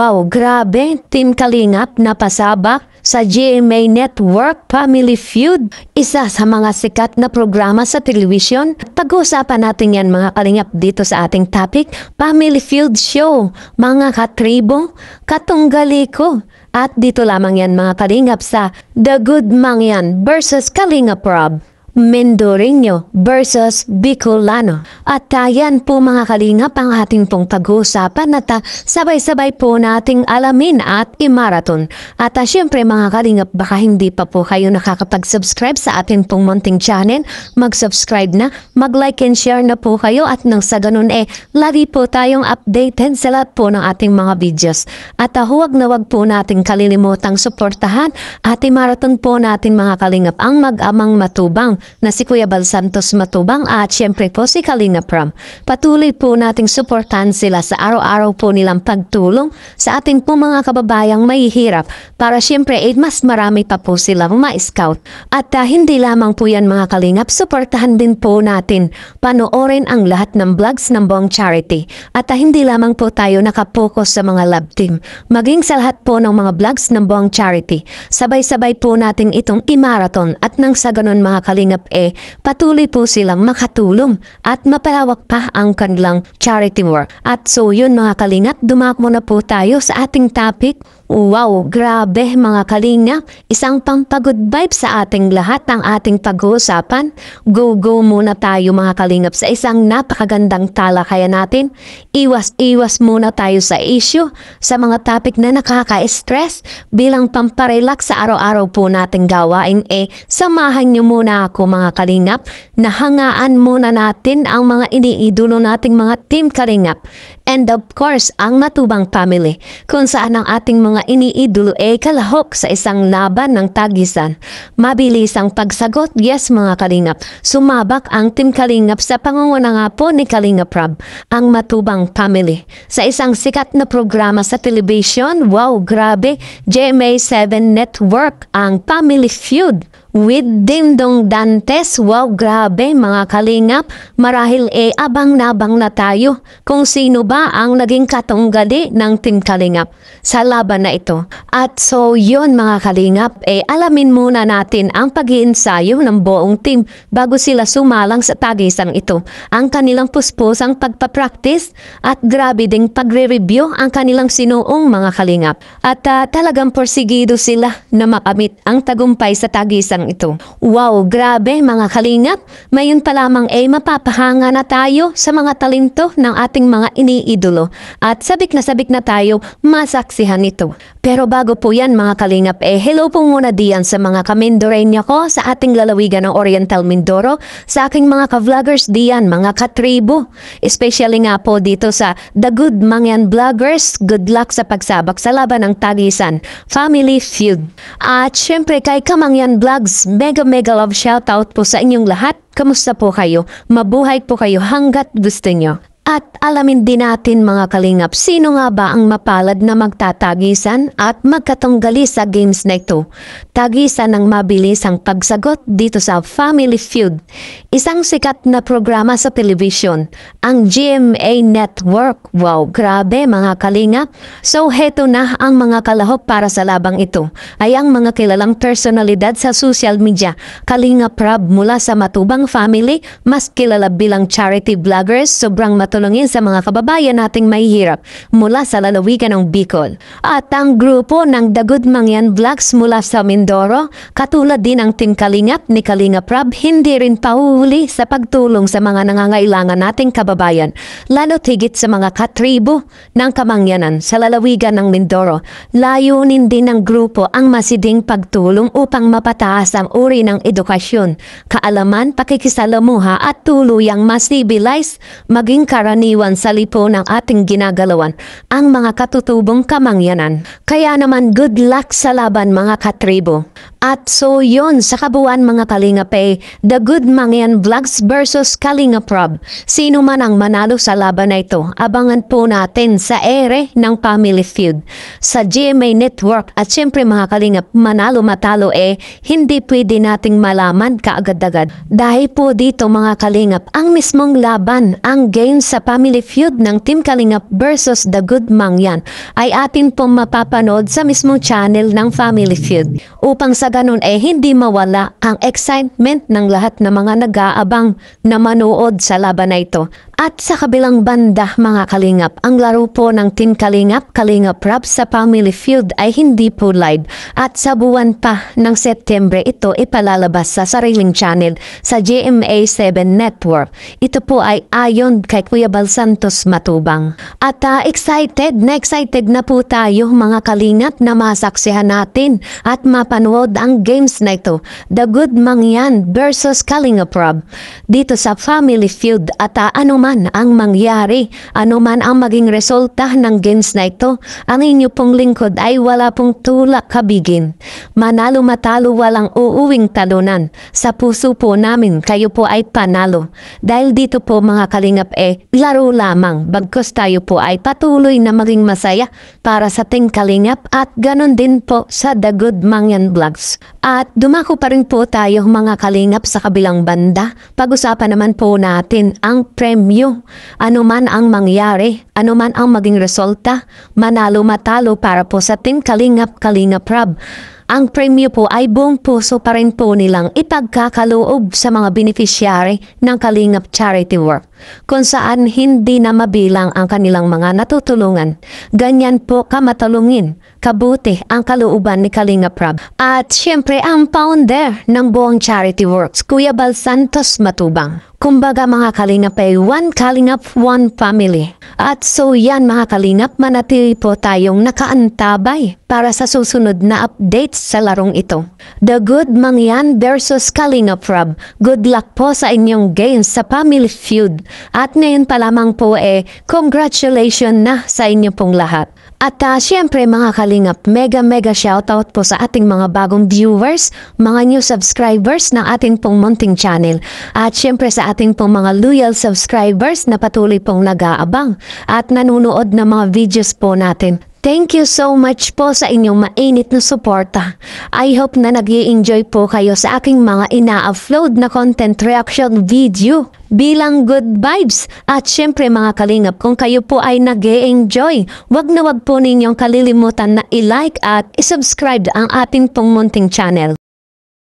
Wow, grabe! Team Kalingap na pasabak sa GMA Network Family Feud. Isa sa mga sikat na programa sa television. Pag-uusapan natin yan mga Kalingap dito sa ating topic, Family Feud Show. Mga katribo, katunggali ko. At dito lamang yan mga Kalingap sa The Good Mangyan versus Kalingap Rob. Mendoreño versus Bicolano. At yan po mga Kalingap ang ating pong pag-uusapan at sabay-sabay po nating alamin at i-marathon. At syempre mga Kalingap, baka hindi pa po kayo nakakapag-subscribe sa ating pong munting channel, mag-subscribe na, mag-like and share na po kayo at nang sa ganun lagi po tayong updated sa lahat po ng ating mga videos. At huwag na wag po nating kalilimutang suportahan at i-marathon po natin mga Kalingap ang mag-amang matubang na si Kuya Bal Santos Matubang at syempre po si Kalingap Ram. Patuloy po nating suportahan sila sa araw-araw po nilang pagtulong sa ating po mga kababayang mahihirap para syempre mas marami pa po silang ma-scout. At hindi lamang po yan mga Kalingap, suportahan din po natin panoorin ang lahat ng vlogs ng buong charity. At hindi lamang po tayo nakapokus sa mga love team, maging sa lahat po ng mga vlogs ng buong charity. Sabay-sabay po natin itong i-marathon at nang sa ganun mga Kalingap patuloy po silang makatulong at mapalawak pa ang kanilang charity work. At so yun mga Kalingap, dumako na po tayo sa ating topic. Wow, grabe mga Kalingap, isang pampagod vibe sa ating lahat ang ating pag-uusapan. Go muna tayo mga Kalingap sa isang napakagandang talakayan natin. Iwas muna tayo sa issue, sa mga topic na nakaka-stress bilang pamparelax sa araw-araw po nating gawain. Samahan niyo muna ako mga Kalingap, nahangaan muna natin ang mga iniidolo nating mga Team Kalingap. And of course, ang Matubang family, kung saan ang ating mga iniidolo kalahok sa isang laban ng tagisan. Mabilis ang pagsagot, yes mga Kalingap. Sumabak ang Team Kalingap sa pangunguna nga po ni Kalingap Rob, ang Matubang family. Sa isang sikat na programa sa television, wow, grabe, GMA7 Network, ang Family Feud with Dingdong Dantes. Wow, grabe mga Kalingap, marahil abang-nabang na tayo kung sino ba ang naging katunggali ng Team Kalingap sa laban na ito. At so yun mga Kalingap, alamin muna natin ang pag-iensayo ng buong team bago sila sumalang sa tagisang ito. Ang kanilang puspusang pagpapractice at grabe ding pagre-review ang kanilang sinuong mga Kalingap. At talagang porsigido sila na makamit ang tagumpay sa tagisang ito. Wow, grabe mga Kalingap, mayon pa lamang mapapahanga na tayo sa mga talento ng ating mga iniidolo at sabik na tayo masaksihan ito. Pero bago po yan mga Kalingap, hello po muna diyan sa mga ka-Mendoreño ko sa ating lalawigan ng Oriental Mindoro, sa aking mga ka-vloggers diyan, mga katribo, especially nga po dito sa The Good Mangyan Vloggers. Good luck sa pagsabak sa laban ng tagisan Family Feud. At syempre kay Kamangyan Vlogs, mega love shoutout po sa inyong lahat. Kamusta po kayo? Mabuhay po kayo hanggat gusto nyo. At alamin din natin mga Kalingap, sino nga ba ang mapalad na magtatagisan at magkatunggali sa games na ito? Tagisan ng mabilis ang pagsagot dito sa Family Feud. Isang sikat na programa sa television, ang GMA Network. Wow, grabe mga Kalingap. So heto na ang mga kalahok para sa labang ito ay ang mga kilalang personalidad sa social media. Kalingap Rob mula sa Matubang family, mas kilala bilang charity vloggers, sobrang matulungin sa mga kababayan nating mahihirap mula sa lalawigan ng Bicol. At ang grupo ng The Good Mangyan Vlogs mula sa Mindoro, katulad din ang Team Kalingap ni Kalingap Rob, hindi rin pahuhuli sa pagtulong sa mga nangangailangan nating kababayan, lalo't higit sa mga katribo ng Kamangyanan sa lalawigan ng Mindoro. Layunin din ng grupo ang masiding pagtulong upang mapataas ang uri ng edukasyon, kaalaman, pakikisalamuha at tuluyang ma-civilize maging karaniwan sa lipo ng ating ginagalawan ang mga katutubong Kamangyanan. Kaya naman good luck sa laban mga katribo. At so yun, sa kabuuan mga Kalingap The Good Mangyan Vlogs versus Kalingap Rob. Sino man ang manalo sa laban na ito, abangan po natin sa ere ng Family Feud sa GMA Network. At syempre mga Kalingap, manalo matalo hindi pwede nating malaman kaagad-agad. Dahil po dito mga Kalingap, ang mismong laban, ang game sa Family Feud ng Team Kalingap versus The Good Mangyan ay atin pong mapapanood sa mismong channel ng Family Feud. Upang sa ganun hindi mawala ang excitement ng lahat ng mga nag-aabang na manood sa laban na ito. At sa kabilang banda mga Kalingap, ang laro po ng Team Kalingap, Kalingap Rob sa Family Feud ay hindi po live. At sa buwan pa ng Setyembre ito ipalalabas sa sariling channel sa GMA7 Network. Ito po ay ayon kay Kuya Bal Santos Matubang. At excited na po tayo mga Kalingap na masaksihan natin at mapanood ang games na ito. The Good Mangyan versus Kalingap Rob dito sa Family Feud. At anuman ang mangyari, anuman ang maging resulta ng games na ito, ang inyo pong lingkod ay wala pong tulak kabigin. Manalo matalo walang uuwing talunan. Sa puso po namin kayo po ay panalo. Dahil dito po mga Kalingap laro lamang, bagkus tayo po ay patuloy na maging masaya para sa Team Kalingap at ganon din po sa The Good Mangyan Vlogs. At dumako pa rin po tayo mga Kalingap sa kabilang banda. Pag-usapan naman po natin ang premyo. Ano man ang mangyari, ano man ang maging resulta, manalo matalo para po sa Team Kalingap, Kalingap Rob. Ang premyo po ay buong puso pa rin po nilang ipagkakaloob sa mga beneficiary ng Kalingap Charity Work, kung saan hindi na mabilang ang kanilang mga natutulungan. Ganyan po kamatalungin, kabuti ang kalooban ni Kalingap Rob. At syempre ang founder ng buong Charity Works, Kuya Bal Santos Matubang. Kumbaga mga Kalingap one Kalingap, one family. At so yan mga Kalingap, manatili po tayong nakaantabay para sa susunod na updates sa larong ito. The Good Mangyan versus Kalingap Rob. Good luck po sa inyong games sa Family Feud. At ngayon pa lamang po congratulations na sa inyo pong lahat. At syempre mga Kalingap, mega shoutout po sa ating mga bagong viewers, mga new subscribers ng ating pong munting channel. At syempre sa ating pong mga loyal subscribers na patuloy pong nag-aabang at nanonood ng mga videos po natin. Thank you so much po sa inyong mainit na suporta. I hope na nag-i-enjoy po kayo sa aking mga ina-upload na content reaction video bilang good vibes. At syempre mga Kalingap, kung kayo po ay nag-i-enjoy, wag na wag po ninyong kalilimutan na i-like at i-subscribe ang ating pong munting channel.